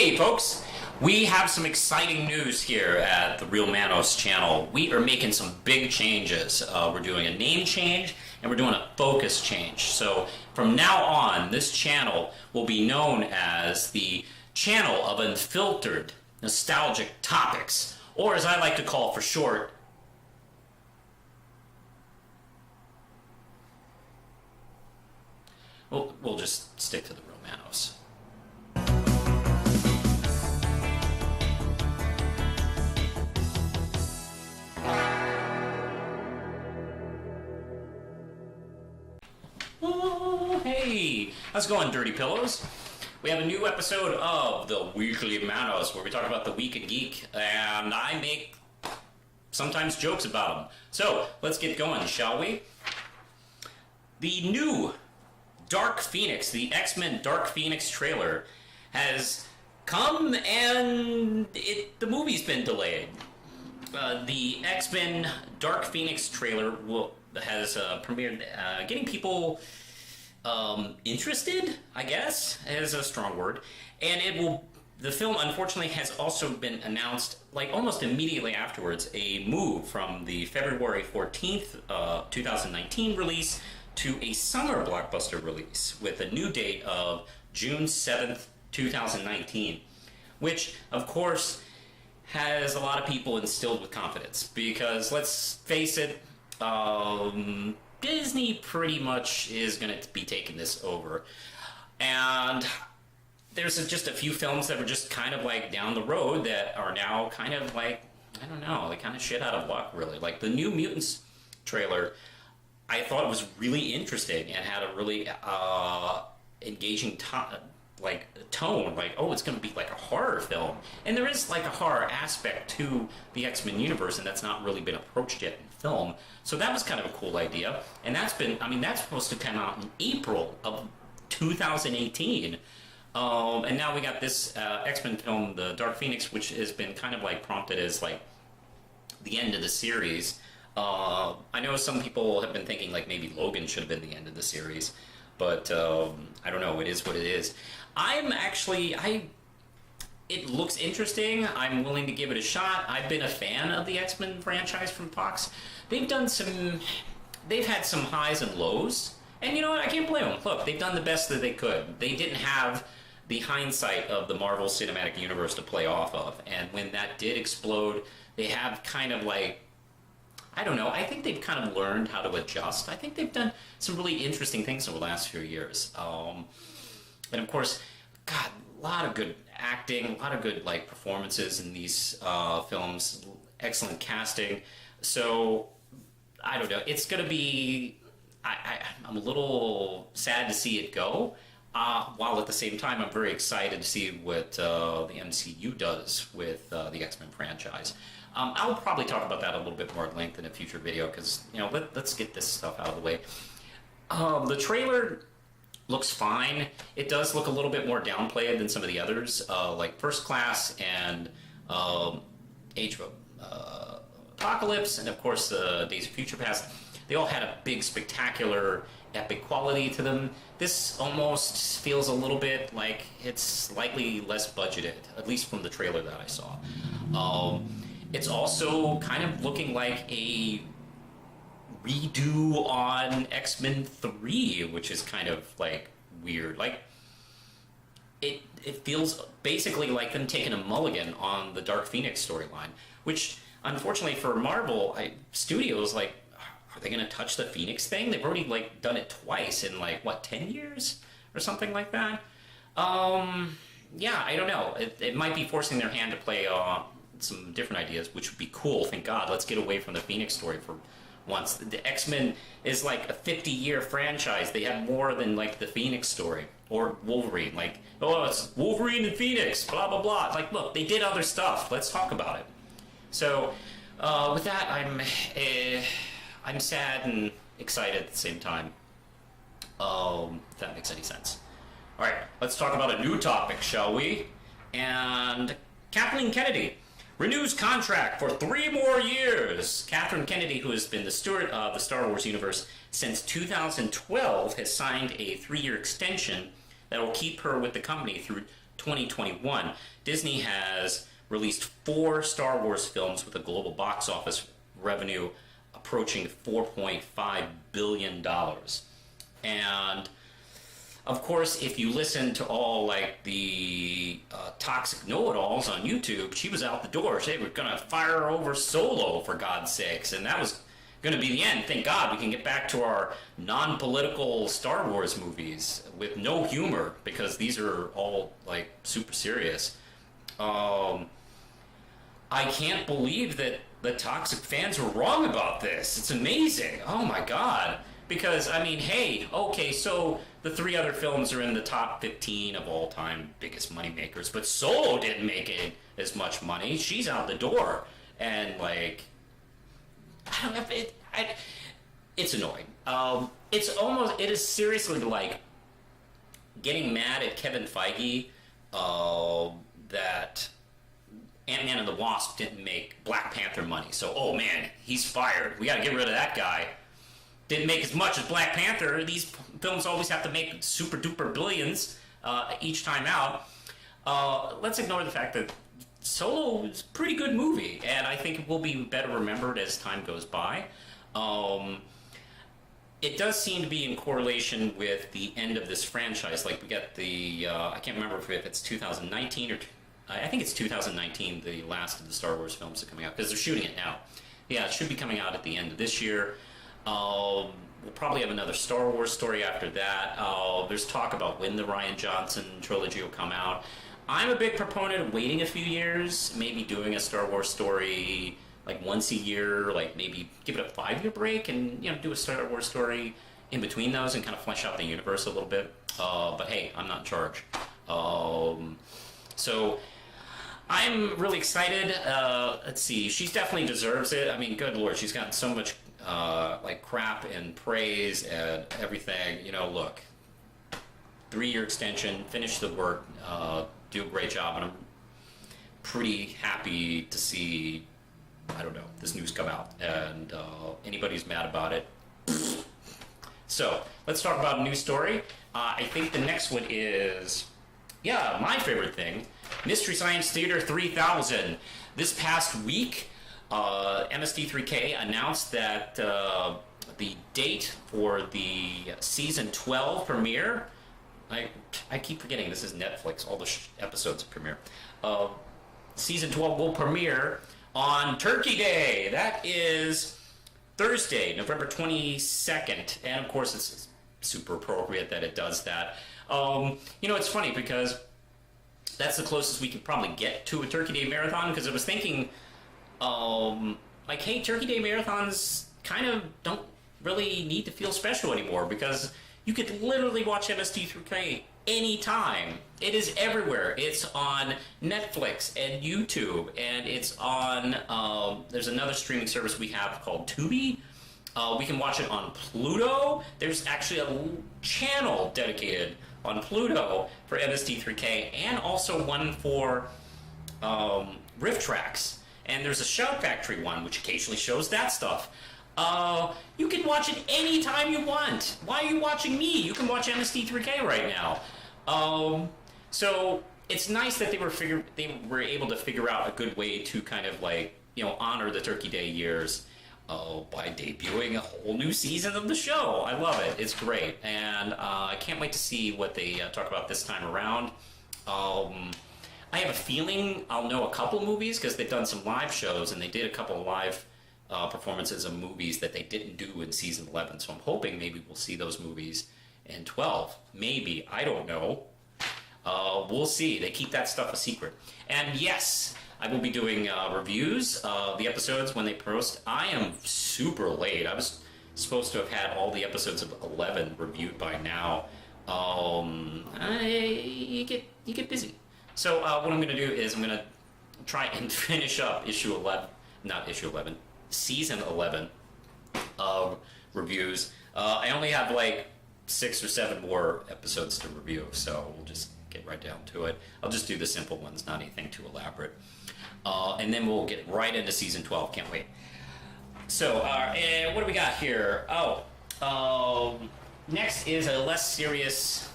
Hey folks, we have some exciting news here at the Real Manos channel. We are making some big changes. We're doing a name change and we're doing a focus change. So from now on, this channel will be known as the channel of unfiltered, nostalgic topics, or as I like to call for short, we'll just stick to the Real Manos. Oh, hey! How's it going, Dirty Pillows? We have a new episode of the Weekly Manos where we talk about the week in geek, and I make sometimes jokes about them. So, let's get going, shall we? The new Dark Phoenix, the X-Men Dark Phoenix trailer has come, and the movie's been delayed. The X-Men Dark Phoenix trailer has premiered, getting people interested, I guess, is a strong word. And the film, unfortunately, has also been announced, like, almost immediately afterwards, a move from the February 14th, 2019 release to a summer blockbuster release with a new date of June 7th, 2019, which, of course, has a lot of people instilled with confidence, because, let's face it, Disney pretty much is going to be taking this over. And there's just a few films that were just kind of like down the road that are now kind of like, I don't know, like kind of shit out of luck, really. Like the New Mutants trailer, I thought was really interesting and had a really engaging tone, like, oh, it's going to be like a horror film. And there is like a horror aspect to the X-Men universe, and that's not really been approached yet in film. So that was kind of a cool idea. And that's supposed to come out in April of 2018. And now we got this X-Men film, the Dark Phoenix, which has been kind of like prompted as like the end of the series. I know some people have been thinking like maybe Logan should have been the end of the series, but I don't know, it is what it is. It looks interesting. I'm willing to give it a shot. I've been a fan of the X-Men franchise from Fox. They've had some highs and lows, and you know what, I can't blame them. Look, they've done the best that they could. They didn't have the hindsight of the Marvel Cinematic Universe to play off of, and when that did explode, they have kind of like, I don't know, I think they've kind of learned how to adjust. I think they've done some really interesting things over the last few years. And of course, God, a lot of good acting, a lot of good like performances in these films, excellent casting. So, I don't know, it's going to be, I'm a little sad to see it go, while at the same time I'm very excited to see what the MCU does with the X-Men franchise. I'll probably talk about that a little bit more at length in a future video, because, you know, let's get this stuff out of the way. The trailer looks fine. It does look a little bit more downplayed than some of the others, like First Class and Age of Apocalypse, and of course Days of Future Past. They all had a big, spectacular, epic quality to them. This almost feels a little bit like it's slightly less budgeted, at least from the trailer that I saw. It's also kind of looking like a redo on X-Men 3, which is kind of like weird. Like it feels basically like them taking a mulligan on the Dark Phoenix storyline, which unfortunately for Marvel Studios, like, are they going to touch the Phoenix thing? They've already like done it twice in like what, 10 years or something like that. Yeah, I don't know. It might be forcing their hand to play some different ideas, which would be cool. Thank God. Let's get away from the Phoenix story for once. The X-Men is like a 50-year franchise. They have more than like the Phoenix story or Wolverine. Like, oh, it's Wolverine and Phoenix, blah blah blah. Like, look, they did other stuff. Let's talk about it. So, with that, I'm sad and excited at the same time. If that makes any sense. All right, let's talk about a new topic, shall we? And Kathleen Kennedy renews contract for 3 more years. Catherine Kennedy, who has been the steward of the Star Wars universe since 2012, has signed a 3-year extension that will keep her with the company through 2021, Disney has released 4 Star Wars films with a global box office revenue approaching $4.5 billion. And of course, if you listen to all like the toxic know-it-alls on YouTube, she was out the door. They were going to fire her over Solo, for God's sakes. And that was going to be the end. Thank God we can get back to our non-political Star Wars movies with no humor, because these are all like super serious. I can't believe that the toxic fans were wrong about this. It's amazing. Oh my God. Because, I mean, hey, okay, so the 3 other films are in the top 15 of all time biggest moneymakers, but Solo didn't make it as much money. She's out the door. And, like, I don't know if it's annoying. It is seriously like getting mad at Kevin Feige that Ant-Man and the Wasp didn't make Black Panther money. So, oh man, he's fired. We gotta get rid of that guy. Didn't make as much as Black Panther. These films always have to make super duper billions each time out. Let's ignore the fact that Solo is a pretty good movie, and I think it will be better remembered as time goes by. It does seem to be in correlation with the end of this franchise. Like, we got the, I can't remember if it's 2019 or, I think it's 2019, the last of the Star Wars films are coming out, because they're shooting it now. Yeah, it should be coming out at the end of this year. We'll probably have another Star Wars story after that. There's talk about when the Rian Johnson trilogy will come out. I'm a big proponent of waiting a few years, maybe doing a Star Wars story like once a year, like maybe give it a 5-year break and, you know, do a Star Wars story in between those and kind of flesh out the universe a little bit. But hey, I'm not in charge. So I'm really excited. Let's see, she definitely deserves it. I mean, good Lord, she's gotten so much like crap and praise and everything. You know, look, 3-year extension, finish the work, do a great job, and I'm pretty happy to see, I don't know, this news come out, and anybody who's mad about it. So let's talk about a news story. I think the next one is, yeah, my favorite thing, Mystery Science Theater 3000. This past week, Mst3k announced that the date for the season 12 premiere, I keep forgetting this is Netflix, all the episodes premiere. Season 12 will premiere on Turkey Day. That is Thursday, November 22nd. And of course, it's super appropriate that it does that. You know, it's funny because that's the closest we could probably get to a Turkey Day marathon, because I was thinking, like, hey, Turkey Day marathons kind of don't really need to feel special anymore, because you could literally watch Mst3k anytime. It is everywhere. It's on Netflix and YouTube, and it's on, there's another streaming service we have called Tubi. We can watch it on Pluto. There's actually a channel dedicated on Pluto for Mst3k, and also one for Riff Tracks. And there's a Shout Factory one, which occasionally shows that stuff. You can watch it anytime you want. Why are you watching me? You can watch Mst3k right now. So it's nice that they were able to figure out a good way to kind of, like, you know, honor the Turkey Day years by debuting a whole new season of the show. I love it. It's great, and I can't wait to see what they talk about this time around. I have a feeling I'll know a couple movies, because they've done some live shows, and they did a couple of live performances of movies that they didn't do in season 11. So I'm hoping maybe we'll see those movies in 12. Maybe. I don't know. We'll see. They keep that stuff a secret. And yes, I will be doing reviews of the episodes when they post. I am super late. I was supposed to have had all the episodes of 11 reviewed by now. You get busy. So what I'm going to do is I'm going to try and finish up season 11 of reviews. I only have like 6 or 7 more episodes to review, so we'll just get right down to it. I'll just do the simple ones, not anything too elaborate. And then we'll get right into season 12. Can't wait. So, what do we got here? Next is a less serious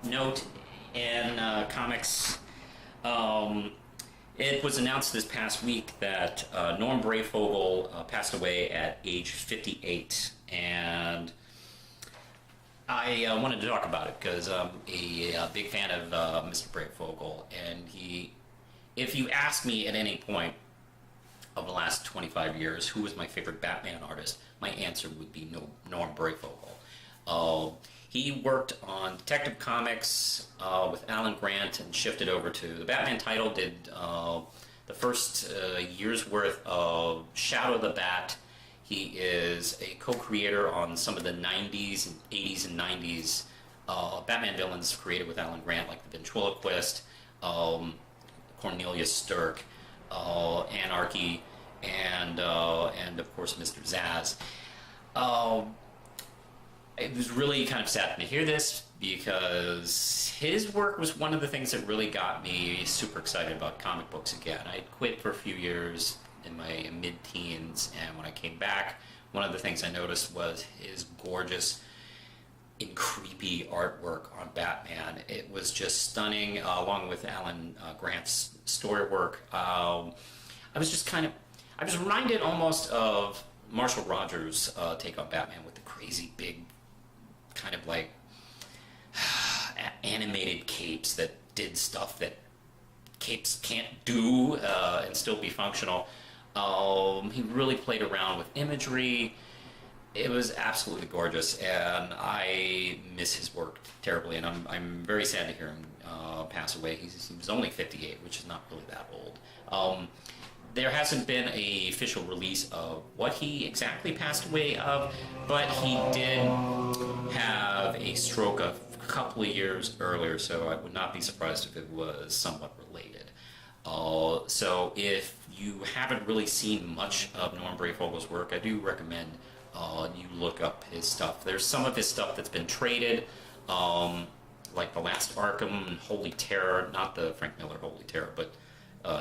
note, in comics. It was announced this past week that Norm Brayfogle passed away at age 58, and I wanted to talk about it because I'm a big fan of Mr. Brayfogle, and if you ask me at any point of the last 25 years who was my favorite Batman artist, my answer would be Norm Brayfogle. He worked on Detective Comics with Alan Grant and shifted over to the Batman title, did the first year's worth of Shadow of the Bat. He is a co-creator on some of the 90s, 80s, and 90s Batman villains created with Alan Grant, like the Ventriloquist, Cornelius Stirk, Anarchy, and of course Mr. Zsasz. It was really kind of sad to hear this because his work was one of the things that really got me super excited about comic books again. I quit for a few years in my mid-teens, and when I came back, one of the things I noticed was his gorgeous and creepy artwork on Batman. It was just stunning, along with Alan Grant's story work. I was reminded almost of Marshall Rogers' take on Batman with the crazy big kind of like animated capes that did stuff that capes can't do and still be functional. He really played around with imagery. It was absolutely gorgeous, and I miss his work terribly, and I'm very sad to hear him pass away. He was only 58, which is not really that old. There hasn't been an official release of what he exactly passed away of, but he did have a stroke a couple of years earlier, so I would not be surprised if it was somewhat related. So if you haven't really seen much of Norm Brayfogle's work, I do recommend you look up his stuff. There's some of his stuff that's been traded, like The Last Arkham and Holy Terror, not the Frank Miller Holy Terror, but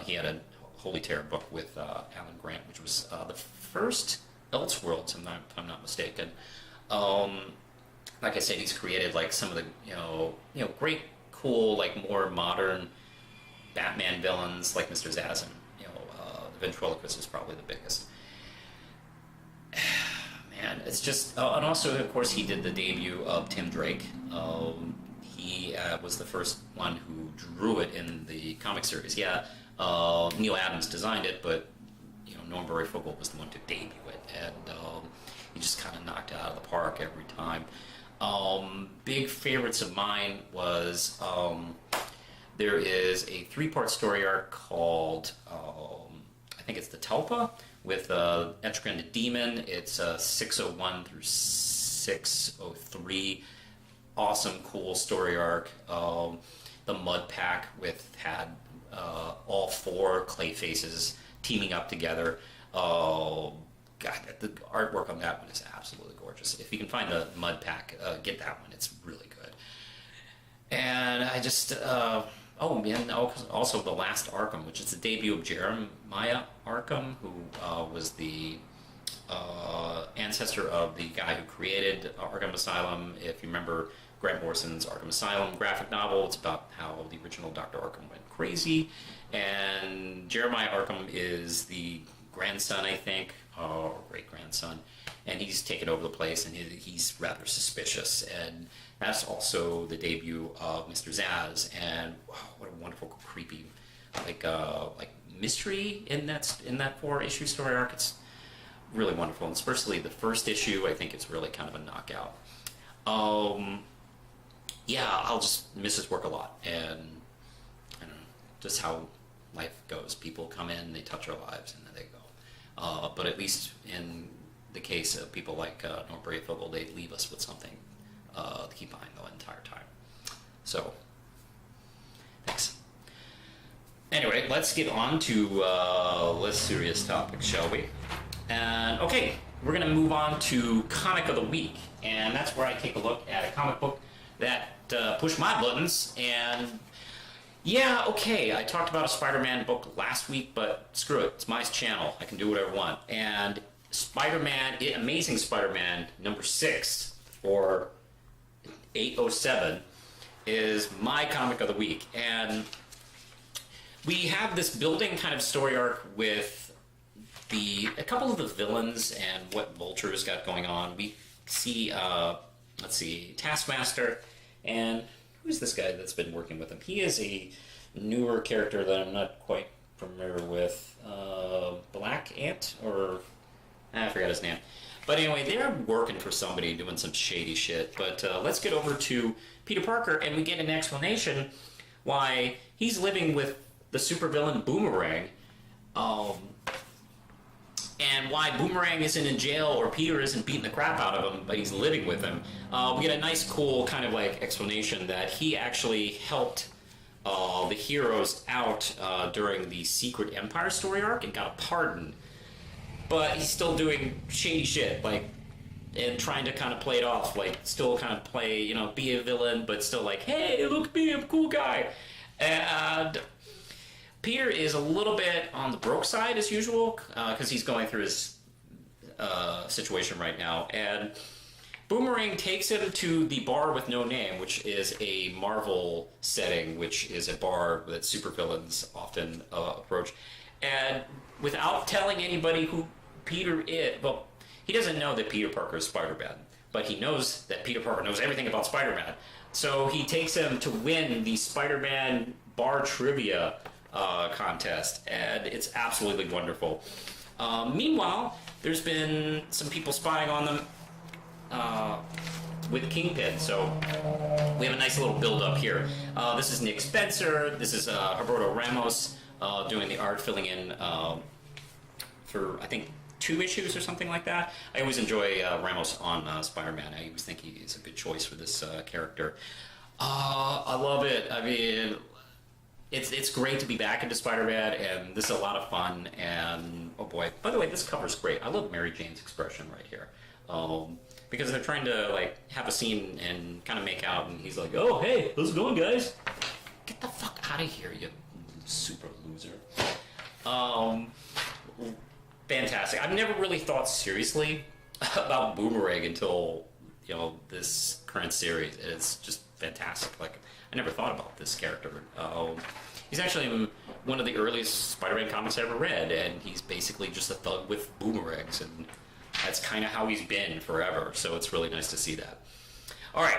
he had a Holy Terror book with Alan Grant, which was the first Elseworlds, if I'm not mistaken. Like I said, he's created like some of the great, cool, like more modern Batman villains like Mr. Zsasz, and the Ventriloquist is probably the biggest. Man, it's just, and also of course he did the debut of Tim Drake. He was the first one who drew it in the comic series. Yeah. Neil Adams designed it, but Norm Brayfogle was the one to debut it, and he just kind of knocked it out of the park every time. Big favorites of mine was there is a 3-part story arc called I think it's the Telpa with Etrigan the Demon. It's 601 through 603. Awesome, cool story arc. The Mud Pack had all 4 clay faces teaming up together. Oh God, the artwork on that one is absolutely gorgeous. If you can find the Mud Pack, get that one. It's really good. And I just also The Last Arkham, which is the debut of Jeremiah Arkham, who was the ancestor of the guy who created Arkham Asylum. If you remember Grant Morrison's Arkham Asylum graphic novel, it's about how the original Dr. Arkham went crazy, and Jeremiah Arkham is the grandson, I think, or great-grandson, and he's taken over the place, and he's rather suspicious, and that's also the debut of Mr. Zsasz, and what a wonderful, creepy, like mystery in that 4-issue story arc. It's really wonderful, and especially the first issue, I think it's really kind of a knockout. Yeah, I'll just miss his work a lot, and I don't know, just how life goes. People come in, they touch our lives, and then they go. But at least in the case of people like Norm Brayfogle, they leave us with something to keep behind the entire time. So, thanks. Anyway, let's get on to less serious topics, shall we? And okay, we're going to move on to Comic of the Week, and that's where I take a look at a comic book that pushed my buttons. And yeah, okay, I talked about a Spider-Man book last week, but screw it, it's my channel, I can do whatever I want. And Spider-Man, Amazing Spider-Man number 6, or 807, is my comic of the week. And we have this building kind of story arc with a couple of the villains and what Vulture's got going on. We see, let's see, Taskmaster, and who's this guy that's been working with him? He is a newer character that I'm not quite familiar with. Black Ant, or I forgot his name. But anyway, they're working for somebody doing some shady shit. But let's get over to Peter Parker, and we get an explanation why he's living with the supervillain Boomerang, and why Boomerang isn't in jail or Peter isn't beating the crap out of him, but he's living with him. We get a nice, cool kind of like explanation that he actually helped the heroes out during the Secret Empire story arc and got a pardon. But he's still doing shady shit, like, and trying to kind of play it off, like, still kind of play, you know, be a villain, but still like, hey, look at me, I'm a cool guy. And Peter is a little bit on the broke side as usual, because he's going through his situation right now. And Boomerang takes him to the Bar with No Name, which is a Marvel setting, which is a bar that supervillains often approach. And without telling anybody who Peter is, well, he doesn't know that Peter Parker is Spider-Man, but he knows that Peter Parker knows everything about Spider-Man. So he takes him to win the Spider-Man bar trivia contest, and it's absolutely wonderful. Meanwhile, there's been some people spying on them with Kingpin, so we have a nice little build-up here. This is Nick Spencer, this is Roberto Ramos doing the art, filling in for, I think, 2 issues or something like that. I always enjoy Ramos on Spider-Man. I always think he's a good choice for this character. I love it. I mean, it's great to be back into Spider-Man, and this is a lot of fun, and oh boy. By the way, this cover's great. I love Mary Jane's expression right here. Because they're trying to, like, have a scene and kind of make out, and he's like, oh, hey, how's it going, guys? Get the fuck out of here, you super loser. Fantastic. I've never really thought seriously about Boomerang until, you know, this current series. It's just fantastic. Like, I never thought about this character. He's actually one of the earliest Spider-Man comics I ever read, and he's basically just a thug with boomerangs, and that's kind of how he's been forever, so it's really nice to see that. All right,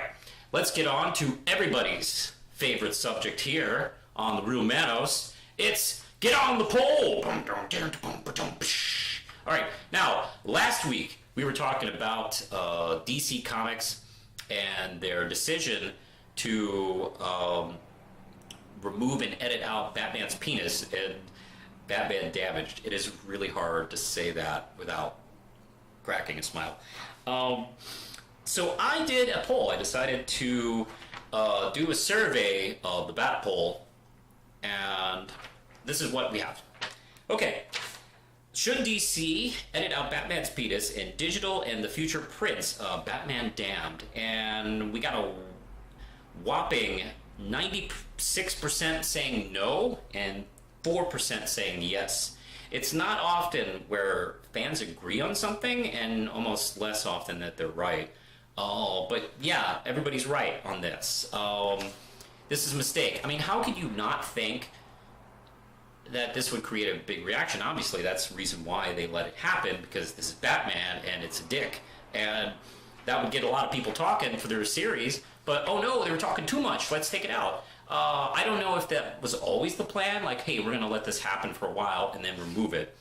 let's get on to everybody's favorite subject here on the Real Manos. It's Get on the Pole! All right, now, last week we were talking about DC Comics and their decision to remove and edit out Batman's penis and Batman Damaged. It is really hard to say that without cracking a smile. So I did a poll. I decided to do a survey of the Bat poll, and this is what we have. Okay. Should DC edit out Batman's penis in digital and the future prints of Batman Damned? And we got a whopping 96% saying no and 4% saying yes. It's not often where fans agree on something, and almost less often that they're right. But yeah, everybody's right on this. This is a mistake. I mean, how could you not think that this would create a big reaction? Obviously, that's the reason why they let it happen, because this is Batman and it's a dick. And that would get a lot of people talking for their series, but oh no, they were talking too much, let's take it out. I don't know if that was always the plan, like, hey, we're gonna let this happen for a while and then remove it.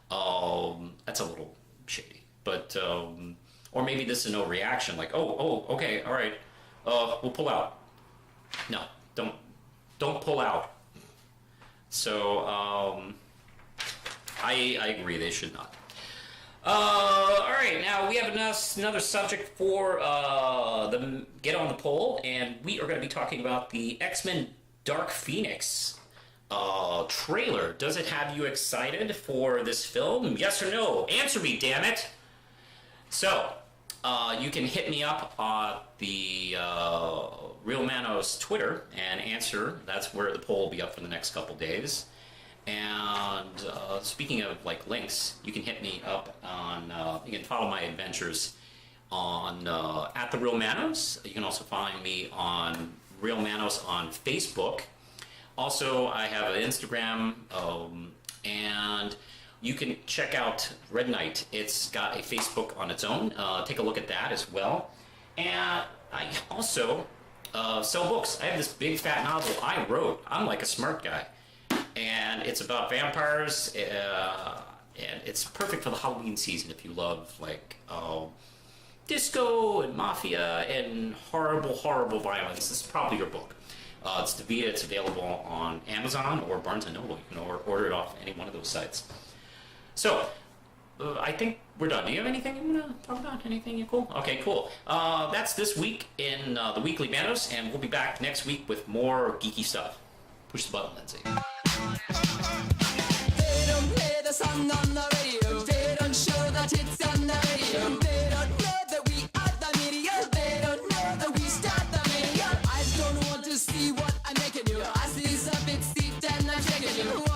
That's a little shady. But, or maybe this is no reaction, like, oh, okay, all right, we'll pull out. No, don't pull out. So, I agree, they should not. All right, now we have another subject for the Get on the Poll, and we are going to be talking about the X-Men Dark Phoenix trailer. Does it have you excited for this film? Yes or no? Answer me, damn it! So, you can hit me up on the Real Manos Twitter and answer. That's where the poll will be up for the next couple days. And speaking of like links, you can hit me up on, you can follow my adventures on at the Real Manos. You can also find me on Real Manos on Facebook. Also, I have an Instagram, and you can check out Red Knight. It's got a Facebook on its own. Take a look at that as well. And I also sell books. I have this big fat novel I wrote. I'm like a smart guy. And it's about vampires, and it's perfect for the Halloween season if you love like disco and mafia and horrible, horrible violence. This is probably your book. It's Divita. It's available on Amazon or Barnes & Noble. You can order it off any one of those sites. So, I think we're done. Do you have anything you want to talk about? Anything you cool? Okay, cool. That's this week in the Weekly Manos, and we'll be back next week with more geeky stuff. Push the button, Lindsay. They don't play the song on the radio. They don't show that it's on the radio. They don't know that we are the media. They don't know that we start the media. I don't want to see what I'm making you. I see a big seat and I'm shaking you.